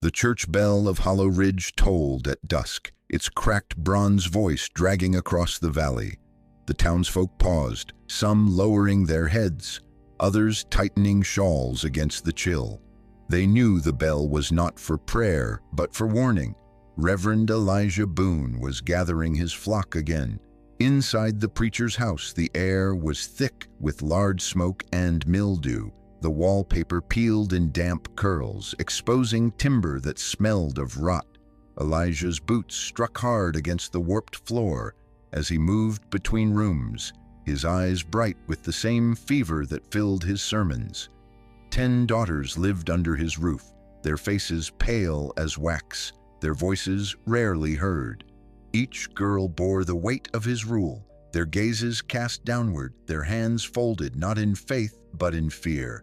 The church bell of Hollow Ridge tolled at dusk, its cracked bronze voice dragging across the valley. The townsfolk paused, some lowering their heads, others tightening shawls against the chill. They knew the bell was not for prayer, but for warning. Reverend Elijah Boone was gathering his flock again. Inside the preacher's house, the air was thick with large smoke and mildew. The wallpaper peeled in damp curls, exposing timber that smelled of rot. Elijah's boots struck hard against the warped floor as he moved between rooms, his eyes bright with the same fever that filled his sermons. 10 daughters lived under his roof, their faces pale as wax, their voices rarely heard. Each girl bore the weight of his rule, their gazes cast downward, their hands folded not in faith but in fear.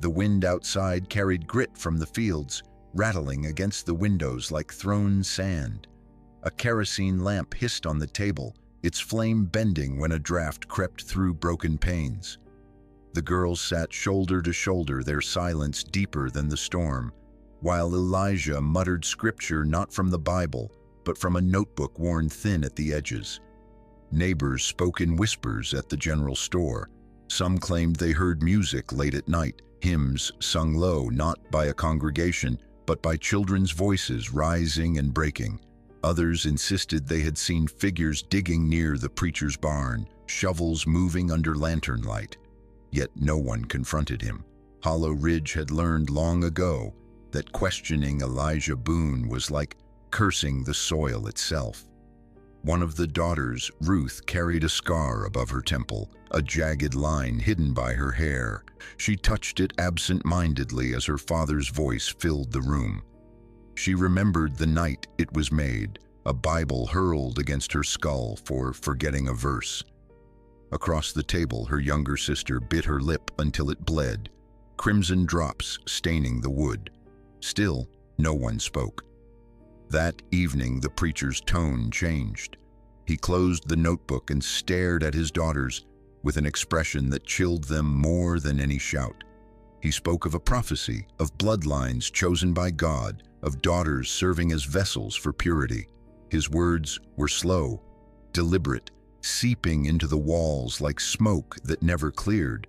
The wind outside carried grit from the fields, rattling against the windows like thrown sand. A kerosene lamp hissed on the table, its flame bending when a draft crept through broken panes. The girls sat shoulder to shoulder, their silence deeper than the storm, while Elijah muttered scripture not from the Bible, but from a notebook worn thin at the edges. Neighbors spoke in whispers at the general store. Some claimed they heard music late at night, hymns sung low not by a congregation, but by children's voices rising and breaking. Others insisted they had seen figures digging near the preacher's barn, shovels moving under lantern light. Yet no one confronted him. Hollow Ridge had learned long ago that questioning Elijah Boone was like cursing the soil itself. One of the daughters, Ruth, carried a scar above her temple, a jagged line hidden by her hair. She touched it absent-mindedly as her father's voice filled the room. She remembered the night it was made, a Bible hurled against her skull for forgetting a verse. Across the table, her younger sister bit her lip until it bled, crimson drops staining the wood. Still, no one spoke. That evening, the preacher's tone changed. He closed the notebook and stared at his daughters with an expression that chilled them more than any shout. He spoke of a prophecy, of bloodlines chosen by God, of daughters serving as vessels for purity. His words were slow, deliberate, seeping into the walls like smoke that never cleared.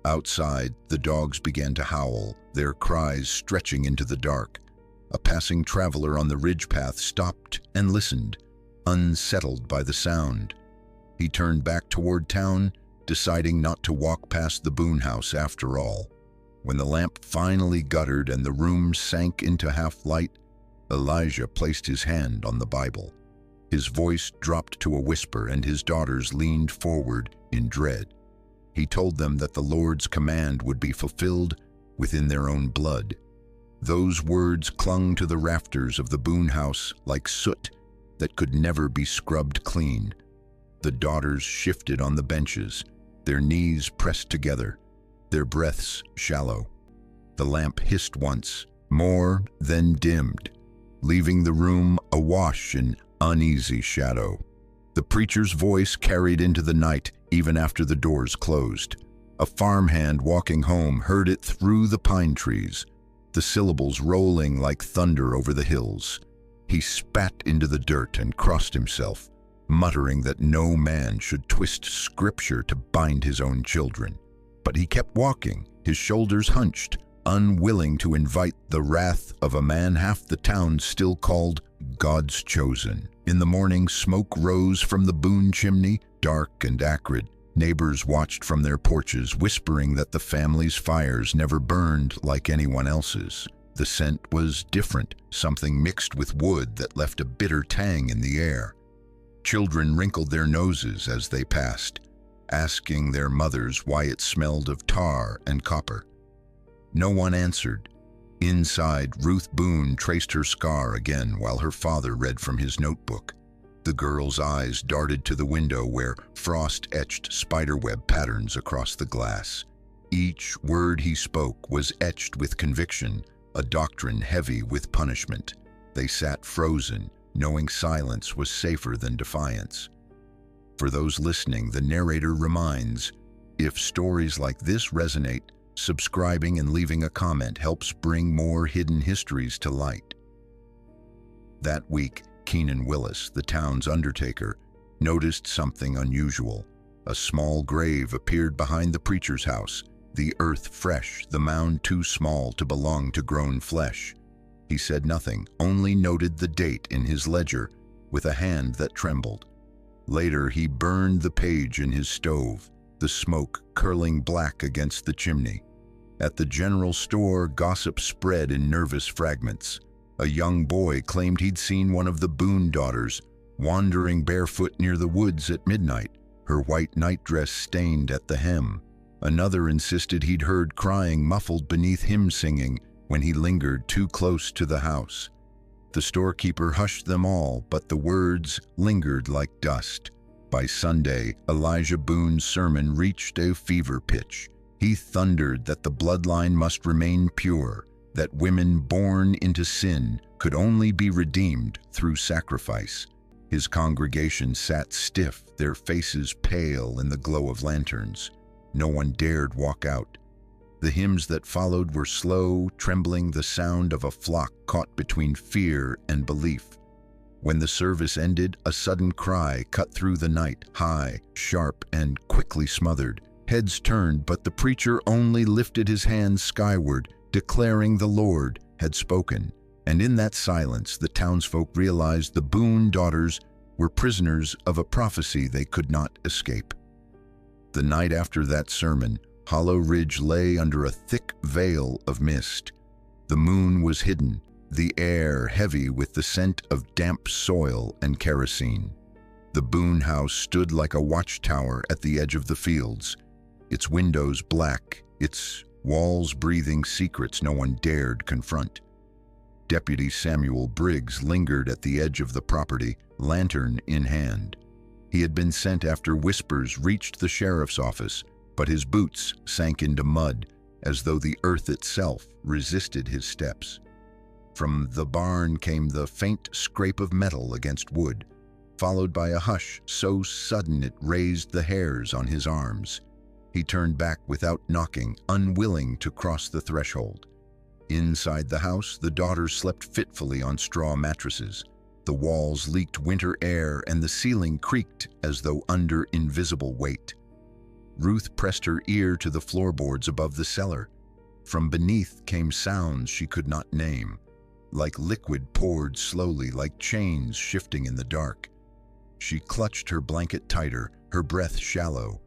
Outside, the dogs began to howl, their cries stretching into the dark. A passing traveler on the ridge path stopped and listened, unsettled by the sound. He turned back toward town, deciding not to walk past the Boone house after all. When the lamp finally guttered and the room sank into half-light, Elijah placed his hand on the Bible. His voice dropped to a whisper, and his daughters leaned forward in dread. He told them that the Lord's command would be fulfilled within their own blood. Those words clung to the rafters of the Boone house like soot that could never be scrubbed clean. The daughters shifted on the benches, their knees pressed together, their breaths shallow. The lamp hissed once, more, then dimmed, leaving the room awash in uneasy shadow. The preacher's voice carried into the night even after the doors closed. A farmhand walking home heard it through the pine trees, the syllables rolling like thunder over the hills. He spat into the dirt and crossed himself, muttering that no man should twist scripture to bind his own children. But he kept walking, his shoulders hunched, unwilling to invite the wrath of a man half the town still called God's chosen. In the morning, smoke rose from the Boone chimney, dark and acrid. Neighbors watched from their porches, whispering that the family's fires never burned like anyone else's. The scent was different, something mixed with wood that left a bitter tang in the air. Children wrinkled their noses as they passed, asking their mothers why it smelled of tar and copper. No one answered. Inside, Ruth Boone traced her scar again while her father read from his notebook. The girl's eyes darted to the window where frost etched spiderweb patterns across the glass. Each word he spoke was etched with conviction, a doctrine heavy with punishment. They sat frozen, knowing silence was safer than defiance. For those listening, the narrator reminds, if stories like this resonate, Subscribing and leaving a comment helps bring more hidden histories to light. That week, Keenan Willis, the town's undertaker, noticed something unusual. A small grave appeared behind the preacher's house, the earth fresh, the mound too small to belong to grown flesh. He said nothing, only noted the date in his ledger with a hand that trembled. Later, he burned the page in his stove, the smoke curling black against the chimney. At the general store, gossip spread in nervous fragments. A young boy claimed he'd seen one of the Boone daughters wandering barefoot near the woods at midnight, her white nightdress stained at the hem. Another insisted he'd heard crying muffled beneath hymn singing when he lingered too close to the house. The storekeeper hushed them all, but the words lingered like dust. By Sunday, Elijah Boone's sermon reached a fever pitch. He thundered that the bloodline must remain pure, that women born into sin could only be redeemed through sacrifice. His congregation sat stiff, their faces pale in the glow of lanterns. No one dared walk out. The hymns that followed were slow, trembling, the sound of a flock caught between fear and belief. When the service ended, a sudden cry cut through the night, high, sharp, and quickly smothered. Heads turned, but the preacher only lifted his hands skyward, declaring the Lord had spoken. And in that silence, the townsfolk realized the Boone daughters were prisoners of a prophecy they could not escape. The night after that sermon, Hollow Ridge lay under a thick veil of mist. The moon was hidden, the air heavy with the scent of damp soil and kerosene. The Boone house stood like a watchtower at the edge of the fields, its windows black, its walls breathing secrets no one dared confront. Deputy Samuel Briggs lingered at the edge of the property, lantern in hand. He had been sent after whispers reached the sheriff's office, but his boots sank into mud, as though the earth itself resisted his steps. From the barn came the faint scrape of metal against wood, followed by a hush so sudden it raised the hairs on his arms. He turned back without knocking, unwilling to cross the threshold. Inside the house, the daughters slept fitfully on straw mattresses. The walls leaked winter air and the ceiling creaked as though under invisible weight. Ruth pressed her ear to the floorboards above the cellar. From beneath came sounds she could not name, like liquid poured slowly, like chains shifting in the dark. She clutched her blanket tighter, her breath shallow.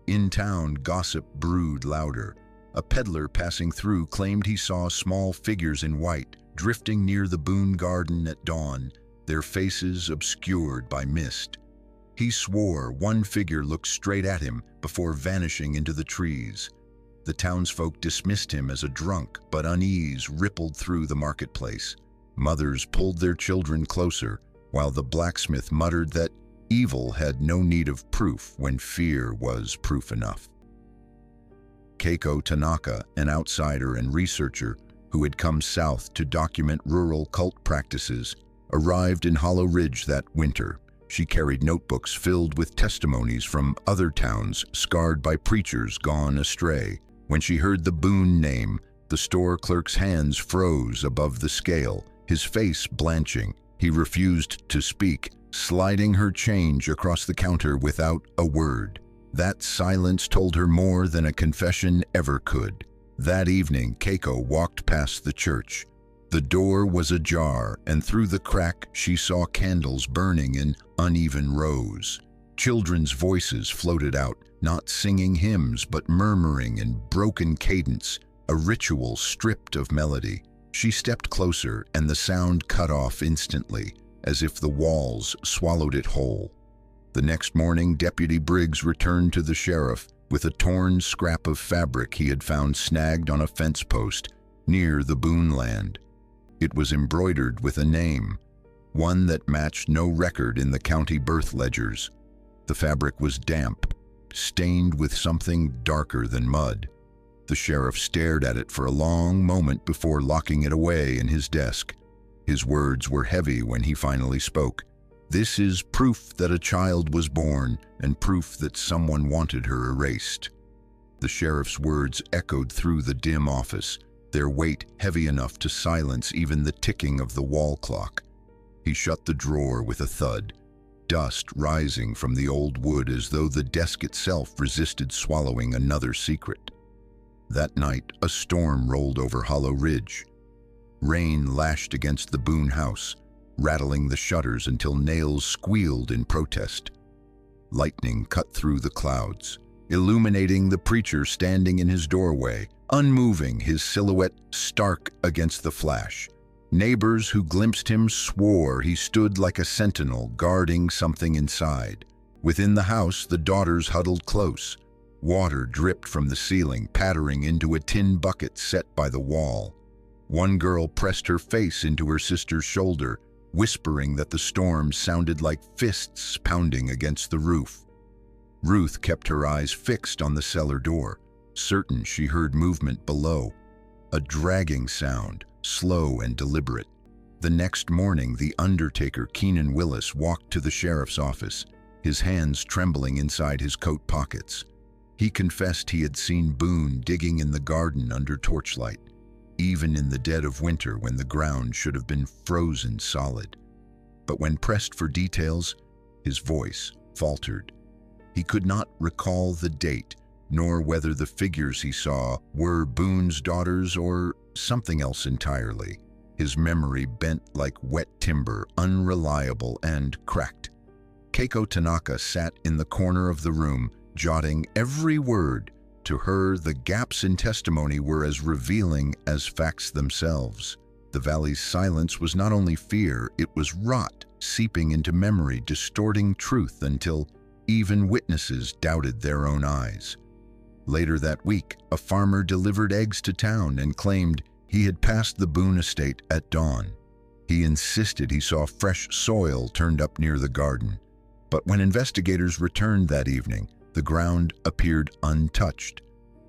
In town, gossip brewed louder. A peddler passing through claimed he saw small figures in white, drifting near the Boone garden at dawn, their faces obscured by mist. He swore one figure looked straight at him before vanishing into the trees. The townsfolk dismissed him as a drunk, but unease rippled through the marketplace. Mothers pulled their children closer, while the blacksmith muttered that evil had no need of proof when fear was proof enough. Keiko Tanaka, an outsider and researcher who had come south to document rural cult practices, arrived in Hollow Ridge that winter. She carried notebooks filled with testimonies from other towns scarred by preachers gone astray. When she heard the Boone name, the store clerk's hands froze above the scale, his face blanching. He refused to speak, sliding her change across the counter without a word. That silence told her more than a confession ever could. That evening, Keiko walked past the church. The door was ajar, and through the crack she saw candles burning in uneven rows. Children's voices floated out, not singing hymns but murmuring in broken cadence, a ritual stripped of melody. She stepped closer, and the sound cut off instantly, as if the walls swallowed it whole. The next morning, Deputy Briggs returned to the sheriff with a torn scrap of fabric he had found snagged on a fence post near the Boone land. It was embroidered with a name, one that matched no record in the county birth ledgers. The fabric was damp, stained with something darker than mud. The sheriff stared at it for a long moment before locking it away in his desk. His words were heavy when he finally spoke. "This is proof that a child was born and proof that someone wanted her erased." The sheriff's words echoed through the dim office, their weight heavy enough to silence even the ticking of the wall clock. He shut the drawer with a thud, dust rising from the old wood as though the desk itself resisted swallowing another secret. That night, a storm rolled over Hollow Ridge. Rain lashed against the Boone house, rattling the shutters until nails squealed in protest. Lightning cut through the clouds, illuminating the preacher standing in his doorway, unmoving, his silhouette stark against the flash. Neighbors who glimpsed him swore he stood like a sentinel guarding something inside. Within the house, the daughters huddled close. Water dripped from the ceiling, pattering into a tin bucket set by the wall. One girl pressed her face into her sister's shoulder, whispering that the storm sounded like fists pounding against the roof. Ruth kept her eyes fixed on the cellar door, certain she heard movement below. A dragging sound, slow and deliberate. The next morning, the undertaker, Keenan Willis, walked to the sheriff's office, his hands trembling inside his coat pockets. He confessed he had seen Boone digging in the garden under torchlight, even in the dead of winter when the ground should have been frozen solid. But when pressed for details, his voice faltered. He could not recall the date, nor whether the figures he saw were Boone's daughters or something else entirely. His memory bent like wet timber, unreliable and cracked. Keiko Tanaka sat in the corner of the room, jotting every word. To her, the gaps in testimony were as revealing as facts themselves. The valley's silence was not only fear, it was rot, seeping into memory, distorting truth until even witnesses doubted their own eyes. Later that week, a farmer delivered eggs to town and claimed he had passed the Boone estate at dawn. He insisted he saw fresh soil turned up near the garden. But when investigators returned that evening, the ground appeared untouched,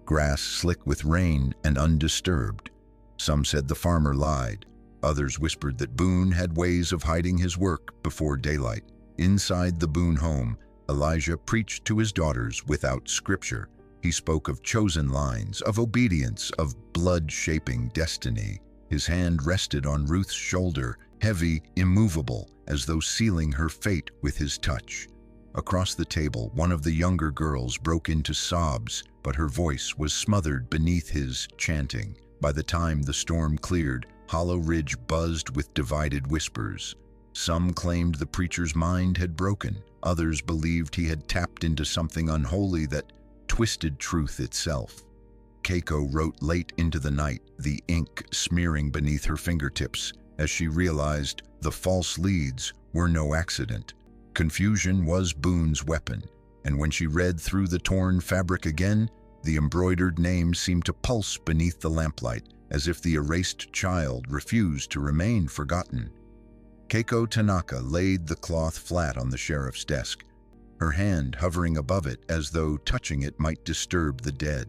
grass slick with rain and undisturbed. Some said the farmer lied. Others whispered that Boone had ways of hiding his work before daylight. Inside the Boone home, Elijah preached to his daughters without scripture. He spoke of chosen lines, of obedience, of blood-shaping destiny. His hand rested on Ruth's shoulder, heavy, immovable, as though sealing her fate with his touch. Across the table, one of the younger girls broke into sobs, but her voice was smothered beneath his chanting. By the time the storm cleared, Hollow Ridge buzzed with divided whispers. Some claimed the preacher's mind had broken. Others believed he had tapped into something unholy that twisted truth itself. Keiko wrote late into the night, the ink smearing beneath her fingertips, as she realized the false leads were no accident. Confusion was Boone's weapon, and when she read through the torn fabric again, the embroidered name seemed to pulse beneath the lamplight, as if the erased child refused to remain forgotten. Keiko Tanaka laid the cloth flat on the sheriff's desk, her hand hovering above it as though touching it might disturb the dead.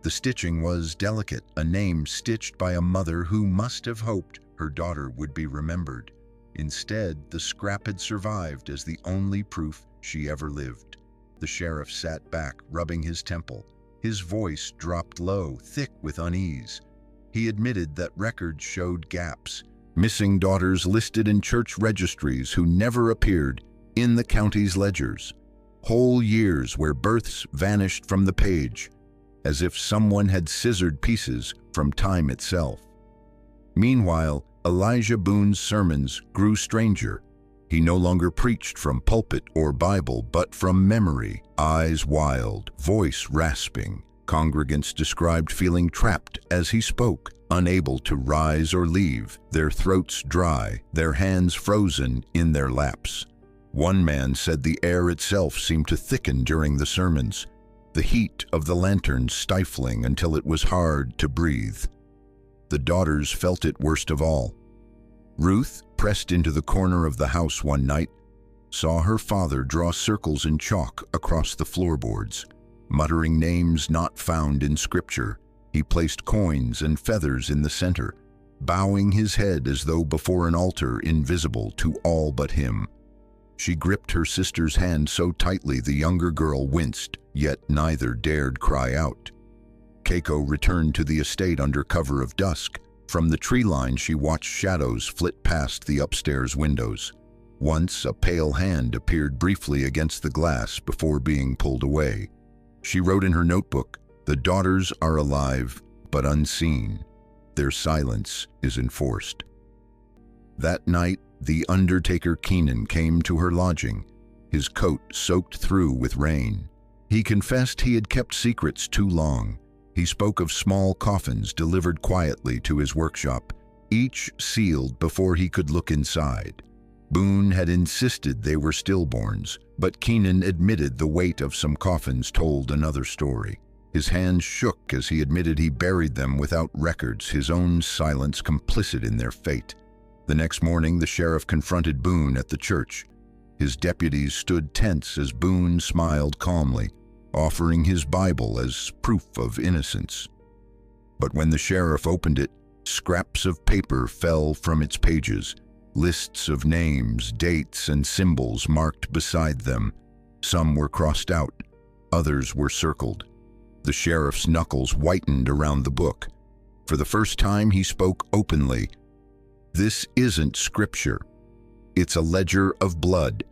The stitching was delicate, a name stitched by a mother who must have hoped her daughter would be remembered. Instead, the scrap had survived as the only proof she ever lived. The sheriff sat back, rubbing his temple. His voice dropped low, thick with unease. He admitted that records showed gaps. Missing daughters listed in church registries who never appeared in the county's ledgers. Whole years where births vanished from the page, as if someone had scissored pieces from time itself. Meanwhile, Elijah Boone's sermons grew stranger. He no longer preached from pulpit or Bible, but from memory, eyes wild, voice rasping. Congregants described feeling trapped as he spoke, unable to rise or leave, their throats dry, their hands frozen in their laps. One man said the air itself seemed to thicken during the sermons, the heat of the lanterns stifling until it was hard to breathe. The daughters felt it worst of all. Ruth, pressed into the corner of the house one night, saw her father draw circles in chalk across the floorboards. Muttering names not found in scripture, he placed coins and feathers in the center, bowing his head as though before an altar invisible to all but him. She gripped her sister's hand so tightly the younger girl winced, yet neither dared cry out. Keiko returned to the estate under cover of dusk. From the tree line she watched shadows flit past the upstairs windows. Once a pale hand appeared briefly against the glass before being pulled away. She wrote in her notebook, "The daughters are alive, but unseen. Their silence is enforced." That night, the undertaker Keenan came to her lodging, his coat soaked through with rain. He confessed he had kept secrets too long. He spoke of small coffins delivered quietly to his workshop, each sealed before he could look inside. Boone had insisted they were stillborns, but Keenan admitted the weight of some coffins told another story. His hands shook as he admitted he buried them without records, his own silence complicit in their fate. The next morning, the sheriff confronted Boone at the church. His deputies stood tense as Boone smiled calmly, offering his Bible as proof of innocence. But when the sheriff opened it, scraps of paper fell from its pages. Lists of names, dates, and symbols marked beside them. Some were crossed out, others were circled. The sheriff's knuckles whitened around the book. For the first time, he spoke openly. "This isn't scripture. It's a ledger of blood."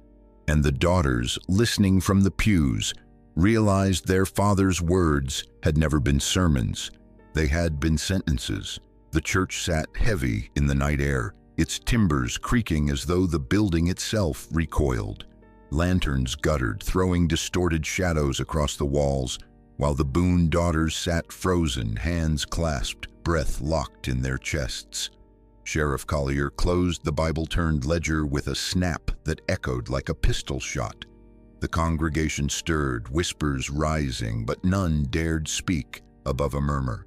And the daughters, listening from the pews, realized their father's words had never been sermons. They had been sentences. The church sat heavy in the night air, its timbers creaking as though the building itself recoiled. Lanterns guttered, throwing distorted shadows across the walls, while the Boone daughters sat frozen, hands clasped, breath locked in their chests. Sheriff Collier closed the Bible-turned ledger with a snap that echoed like a pistol shot. The congregation stirred, whispers rising, but none dared speak above a murmur.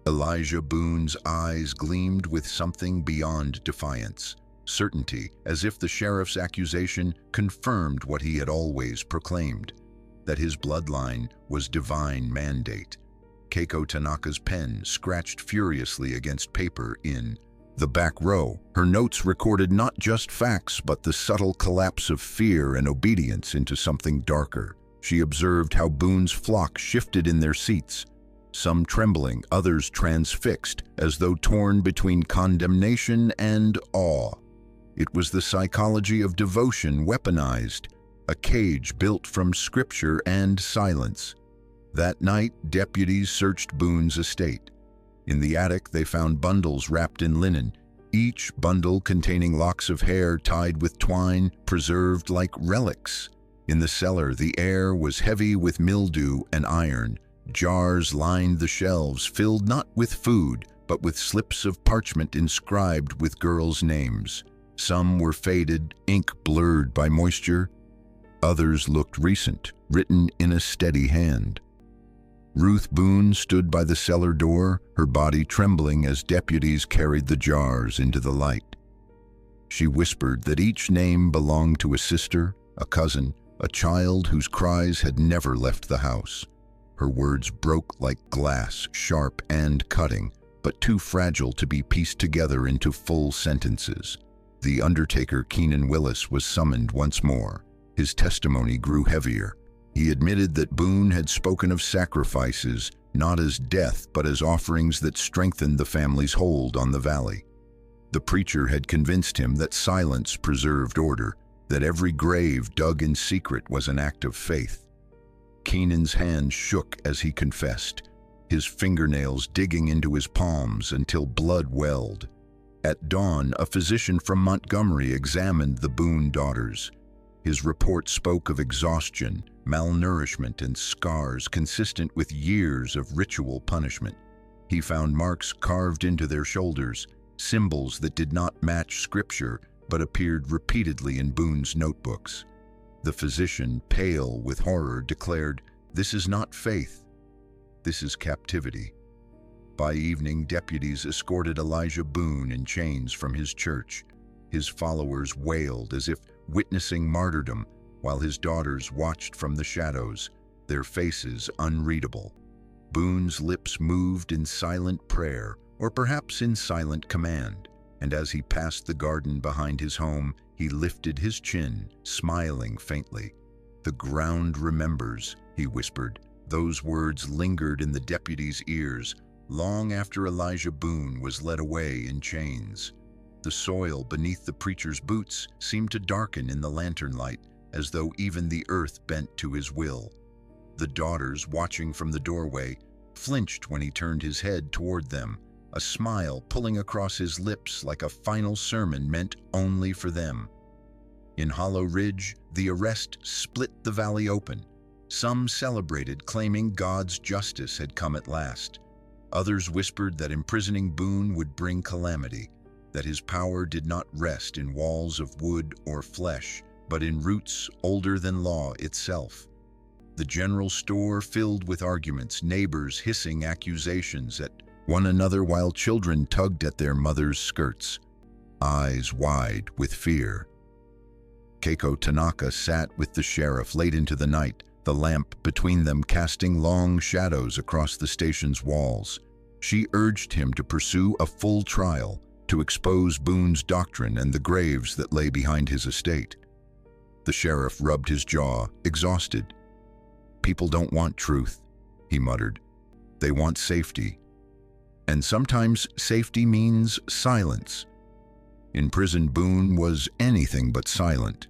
Elijah Boone's eyes gleamed with something beyond defiance, certainty, as if the sheriff's accusation confirmed what he had always proclaimed, that his bloodline was divine mandate. Keiko Tanaka's pen scratched furiously against paper in the back row. Her notes recorded not just facts, but the subtle collapse of fear and obedience into something darker. She observed how Boone's flock shifted in their seats, some trembling, others transfixed, as though torn between condemnation and awe. It was the psychology of devotion weaponized, a cage built from scripture and silence. That night, deputies searched Boone's estate. In the attic, they found bundles wrapped in linen, each bundle containing locks of hair tied with twine, preserved like relics. In the cellar, the air was heavy with mildew and iron. Jars lined the shelves, filled not with food, but with slips of parchment inscribed with girls' names. Some were faded, ink blurred by moisture. Others looked recent, written in a steady hand. Ruth Boone stood by the cellar door, her body trembling as deputies carried the jars into the light. She whispered that each name belonged to a sister, a cousin, a child whose cries had never left the house. Her words broke like glass, sharp and cutting, but too fragile to be pieced together into full sentences. The undertaker Keenan Willis was summoned once more. His testimony grew heavier. He admitted that Boone had spoken of sacrifices, not as death, but as offerings that strengthened the family's hold on the valley. The preacher had convinced him that silence preserved order, that every grave dug in secret was an act of faith. Keenan's hand shook as he confessed, his fingernails digging into his palms until blood welled. At dawn, a physician from Montgomery examined the Boone daughters. His report spoke of exhaustion, malnourishment, and scars consistent with years of ritual punishment. He found marks carved into their shoulders, symbols that did not match scripture but appeared repeatedly in Boone's notebooks. The physician, pale with horror, declared, "This is not faith. This is captivity." By evening, deputies escorted Elijah Boone in chains from his church. His followers wailed as if witnessing martyrdom, while his daughters watched from the shadows, their faces unreadable. Boone's lips moved in silent prayer, or perhaps in silent command, and as he passed the garden behind his home, He lifted his chin, smiling faintly. "The ground remembers," he whispered. Those words lingered in the deputy's ears long after Elijah Boone was led away in chains. The soil beneath the preacher's boots seemed to darken in the lantern light, as though even the earth bent to his will. The daughters, watching from the doorway, flinched when he turned his head toward them, a smile pulling across his lips like a final sermon meant only for them. In Hollow Ridge, the arrest split the valley open. Some celebrated, claiming God's justice had come at last. Others whispered that imprisoning Boone would bring calamity, that his power did not rest in walls of wood or flesh, but in roots older than law itself. The general store filled with arguments, neighbors hissing accusations at one another while children tugged at their mothers' skirts, eyes wide with fear. Keiko Tanaka sat with the sheriff late into the night, the lamp between them casting long shadows across the station's walls. She urged him to pursue a full trial, to expose Boone's doctrine and the graves that lay behind his estate. The sheriff rubbed his jaw, exhausted. "People don't want truth," he muttered. "They want safety. And sometimes safety means silence." In prison, Boone was anything but silent.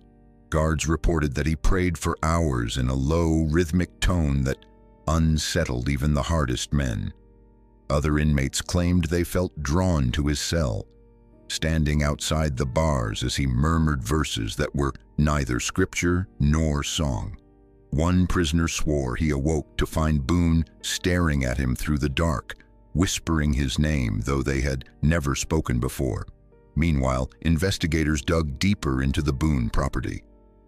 Guards reported that he prayed for hours in a low, rhythmic tone that unsettled even the hardest men. Other inmates claimed they felt drawn to his cell, standing outside the bars as he murmured verses that were neither scripture nor song. One prisoner swore he awoke to find Boone staring at him through the dark, whispering his name, though they had never spoken before. Meanwhile, investigators dug deeper into the Boone property.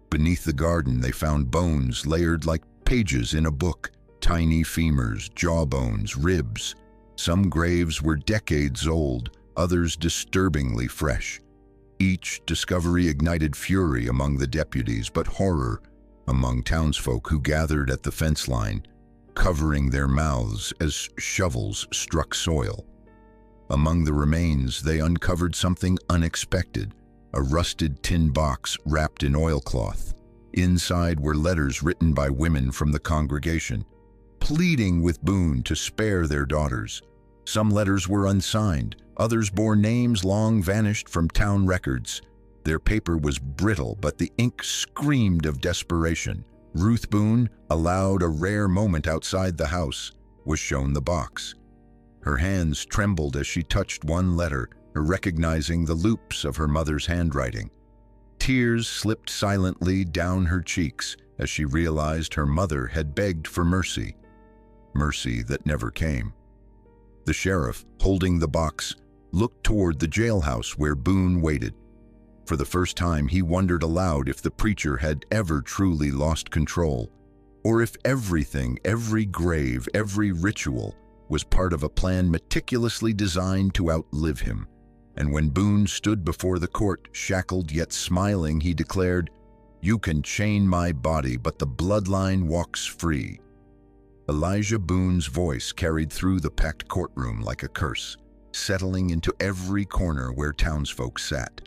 Beneath the garden, they found bones layered like pages in a book, tiny femurs, jawbones, ribs. Some graves were decades old, others disturbingly fresh. Each discovery ignited fury among the deputies, but horror among townsfolk who gathered at the fence line, covering their mouths as shovels struck soil. Among the remains, they uncovered something unexpected, a rusted tin box wrapped in oilcloth. Inside were letters written by women from the congregation, pleading with Boone to spare their daughters. Some letters were unsigned, others bore names long vanished from town records. Their paper was brittle, but the ink screamed of desperation. Ruth Boone, allowed a rare moment outside the house, was shown the box. Her hands trembled as she touched one letter, recognizing the loops of her mother's handwriting. Tears slipped silently down her cheeks as she realized her mother had begged for mercy, mercy that never came. The sheriff, holding the box, looked toward the jailhouse where Boone waited. For the first time, he wondered aloud if the preacher had ever truly lost control, or if everything, every grave, every ritual, was part of a plan meticulously designed to outlive him. And when Boone stood before the court, shackled yet smiling, he declared, "You can chain my body, but the bloodline walks free." Elijah Boone's voice carried through the packed courtroom like a curse, settling into every corner where townsfolk sat.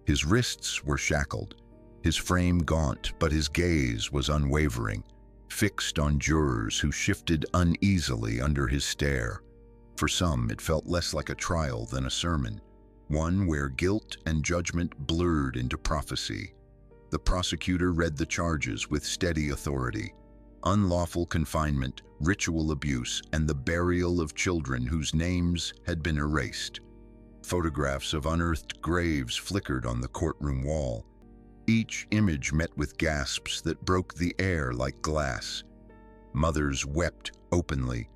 His wrists were shackled, his frame gaunt, but his gaze was unwavering, fixed on jurors who shifted uneasily under his stare. For some, it felt less like a trial than a sermon, one where guilt and judgment blurred into prophecy. The prosecutor read the charges with steady authority: unlawful confinement, ritual abuse, and the burial of children whose names had been erased. Photographs of unearthed graves flickered on the courtroom wall. Each image met with gasps that broke the air like glass. Mothers wept openly,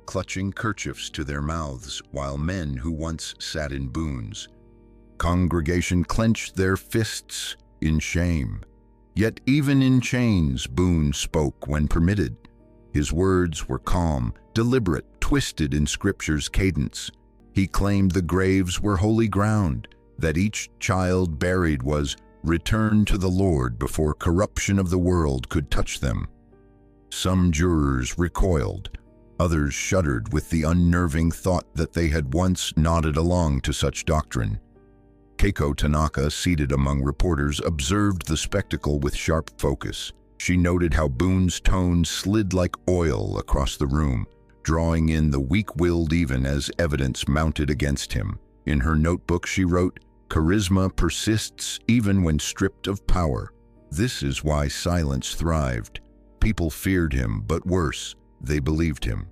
clutching kerchiefs to their mouths, while men who once sat in Boone's congregation clenched their fists in shame. Yet even in chains, Boone spoke when permitted. His words were calm, deliberate, twisted in Scripture's cadence. He claimed the graves were holy ground, that each child buried was returned to the Lord before corruption of the world could touch them. Some jurors recoiled. Others shuddered with the unnerving thought that they had once nodded along to such doctrine. Keiko Tanaka, seated among reporters, observed the spectacle with sharp focus. She noted how Boone's tone slid like oil across the room, drawing in the weak-willed even as evidence mounted against him. In her notebook she wrote, "Charisma persists even when stripped of power. This is why silence thrived. People feared him, but worse, they believed him."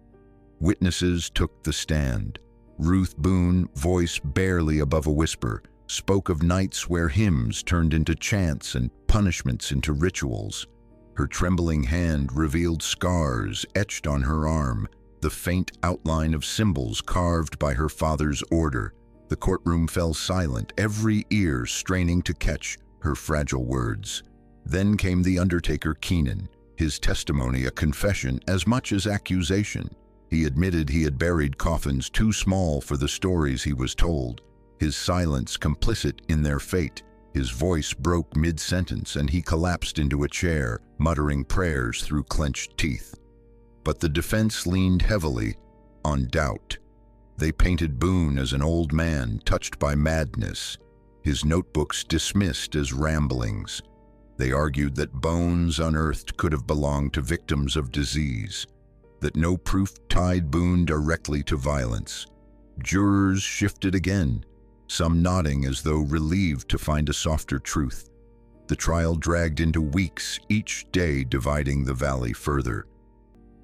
Witnesses took the stand. Ruth Boone, voice barely above a whisper, spoke of nights where hymns turned into chants and punishments into rituals. Her trembling hand revealed scars etched on her arm, the faint outline of symbols carved by her father's order. The courtroom fell silent, every ear straining to catch her fragile words. Then came the undertaker Keenan, his testimony a confession as much as accusation. He admitted he had buried coffins too small for the stories he was told, his silence complicit in their fate. His voice broke mid-sentence and he collapsed into a chair, muttering prayers through clenched teeth. But the defense leaned heavily on doubt. They painted Boone as an old man touched by madness, his notebooks dismissed as ramblings. They argued that bones unearthed could have belonged to victims of disease, that no proof tied Boone directly to violence. Jurors shifted again, some nodding as though relieved to find a softer truth. The trial dragged into weeks, each day dividing the valley further.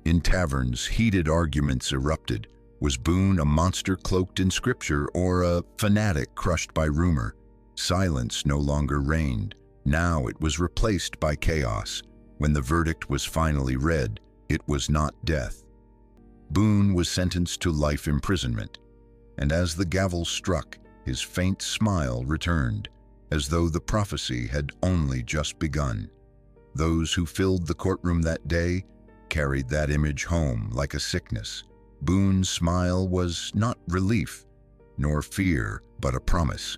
In taverns, heated arguments erupted. Was Boone a monster cloaked in scripture or a fanatic crushed by rumor? Silence no longer reigned. Now it was replaced by chaos. When the verdict was finally read, it was not death. Boone was sentenced to life imprisonment, and as the gavel struck, his faint smile returned, as though the prophecy had only just begun. Those who filled the courtroom that day carried that image home like a sickness. Boone's smile was not relief, nor fear, but a promise.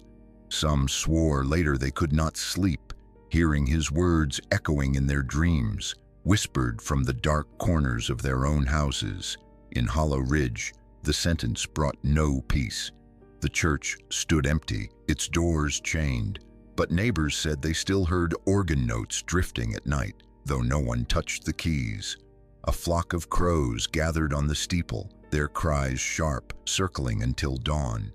Some swore later they could not sleep, hearing his words echoing in their dreams, whispered from the dark corners of their own houses. In Hollow Ridge, the sentence brought no peace. The church stood empty, its doors chained, but neighbors said they still heard organ notes drifting at night, though no one touched the keys. A flock of crows gathered on the steeple, their cries sharp, circling until dawn.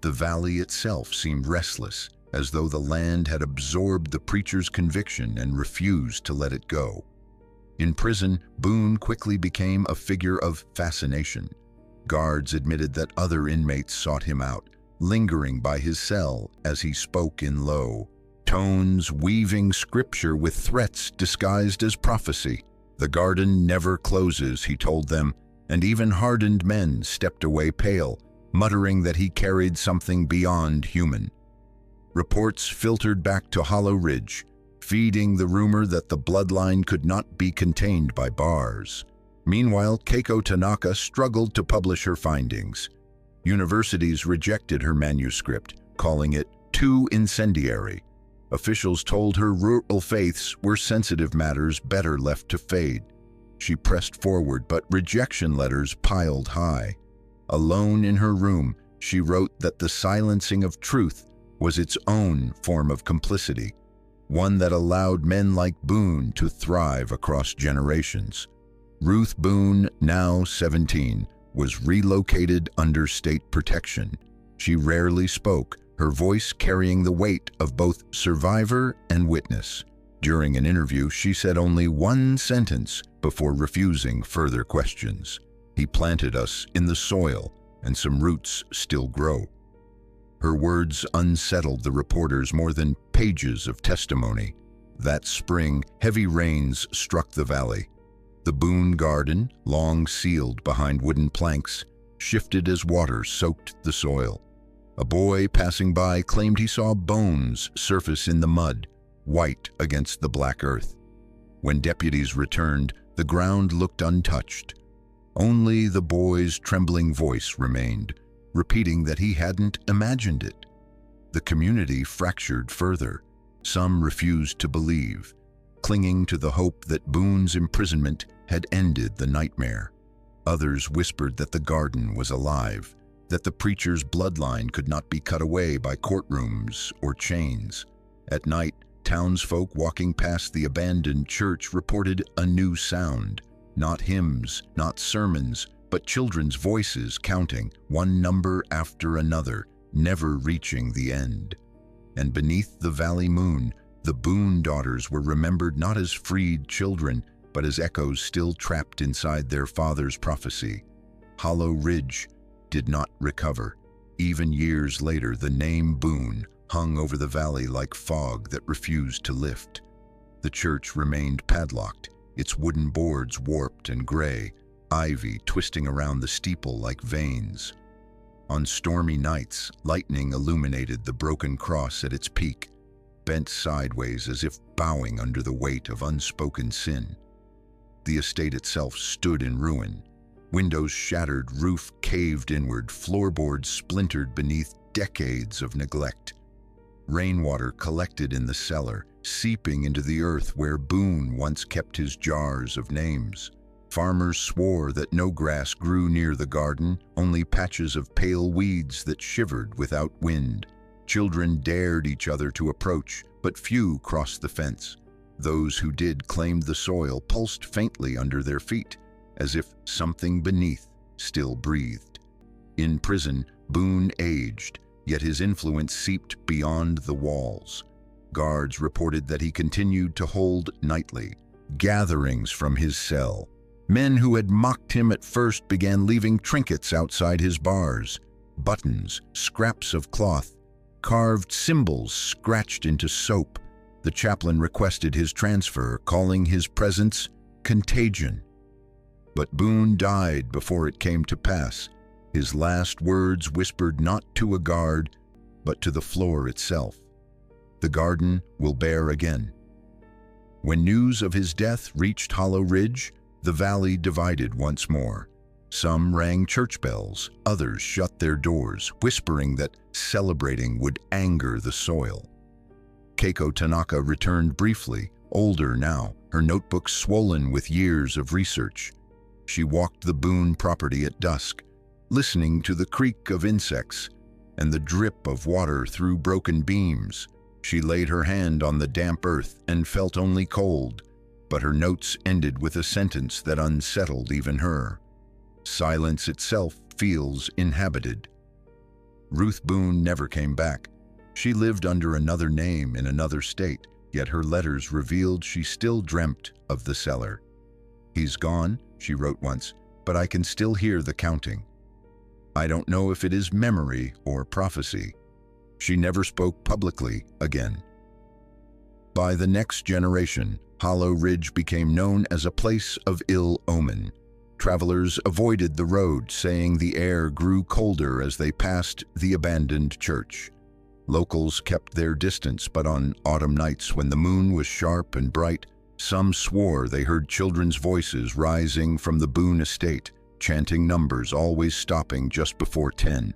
The valley itself seemed restless, as though the land had absorbed the preacher's conviction and refused to let it go. In prison, Boone quickly became a figure of fascination. Guards admitted that other inmates sought him out, lingering by his cell as he spoke in low tones, weaving scripture with threats disguised as prophecy. The garden never closes, he told them, and even hardened men stepped away pale, muttering that he carried something beyond human. Reports filtered back to Hollow Ridge, feeding the rumor that the bloodline could not be contained by bars. Meanwhile, Keiko Tanaka struggled to publish her findings. Universities rejected her manuscript, calling it too incendiary. Officials told her rural faiths were sensitive matters better left to fade. She pressed forward, but rejection letters piled high. Alone in her room, she wrote that the silencing of truth was its own form of complicity, one that allowed men like Boone to thrive across generations. Ruth Boone, now 17, was relocated under state protection. She rarely spoke, her voice carrying the weight of both survivor and witness. During an interview, she said only one sentence before refusing further questions. "He planted us in the soil, and some roots still grow." Her words unsettled the reporters more than pages of testimony. That spring, heavy rains struck the valley. The Boone garden, long sealed behind wooden planks, shifted as water soaked the soil. A boy passing by claimed he saw bones surface in the mud, white against the black earth. When deputies returned, the ground looked untouched. Only the boy's trembling voice remained, repeating that he hadn't imagined it. The community fractured further. Some refused to believe, clinging to the hope that Boone's imprisonment had ended the nightmare. Others whispered that the garden was alive, that the preacher's bloodline could not be cut away by courtrooms or chains. At night, townsfolk walking past the abandoned church reported a new sound. Not hymns, not sermons, but children's voices counting, one number after another, never reaching the end. And beneath the valley moon, the Boone daughters were remembered not as freed children, but as echoes still trapped inside their father's prophecy. Hollow Ridge did not recover. Even years later, the name Boone hung over the valley like fog that refused to lift. The church remained padlocked, its wooden boards warped and gray, ivy twisting around the steeple like veins. On stormy nights, lightning illuminated the broken cross at its peak, bent sideways as if bowing under the weight of unspoken sin. The estate itself stood in ruin. Windows shattered, roof caved inward, floorboards splintered beneath decades of neglect. Rainwater collected in the cellar, seeping into the earth where Boone once kept his jars of names. Farmers swore that no grass grew near the garden, only patches of pale weeds that shivered without wind. Children dared each other to approach, but few crossed the fence. Those who did claimed the soil pulsed faintly under their feet, as if something beneath still breathed. In prison, Boone aged, yet his influence seeped beyond the walls. Guards reported that he continued to hold nightly gatherings from his cell. Men who had mocked him at first began leaving trinkets outside his bars: buttons, scraps of cloth, carved symbols scratched into soap. The chaplain requested his transfer, calling his presence contagion. But Boone died before it came to pass, his last words whispered not to a guard, but to the floor itself. The garden will bear again. When news of his death reached Hollow Ridge, the valley divided once more. Some rang church bells, others shut their doors, whispering that celebrating would anger the soil. Keiko Tanaka returned briefly, older now, her notebook swollen with years of research. She walked the Boone property at dusk, listening to the creak of insects and the drip of water through broken beams. She laid her hand on the damp earth and felt only cold, but her notes ended with a sentence that unsettled even her. Silence itself feels inhabited. Ruth Boone never came back. She lived under another name in another state, yet her letters revealed she still dreamt of the cellar. "He's gone," she wrote once, "but I can still hear the counting." I don't know if it is memory or prophecy. She never spoke publicly again. By the next generation, Hollow Ridge became known as a place of ill omen. Travelers avoided the road, saying the air grew colder as they passed the abandoned church. Locals kept their distance, but on autumn nights when the moon was sharp and bright, some swore they heard children's voices rising from the Boone estate, chanting numbers, always stopping just before 10.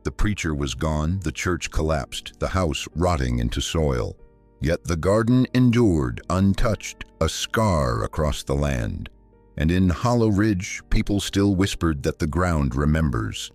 The preacher was gone, the church collapsed, the house rotting into soil. Yet the garden endured, untouched, a scar across the land. And in Hollow Ridge, people still whispered that the ground remembers.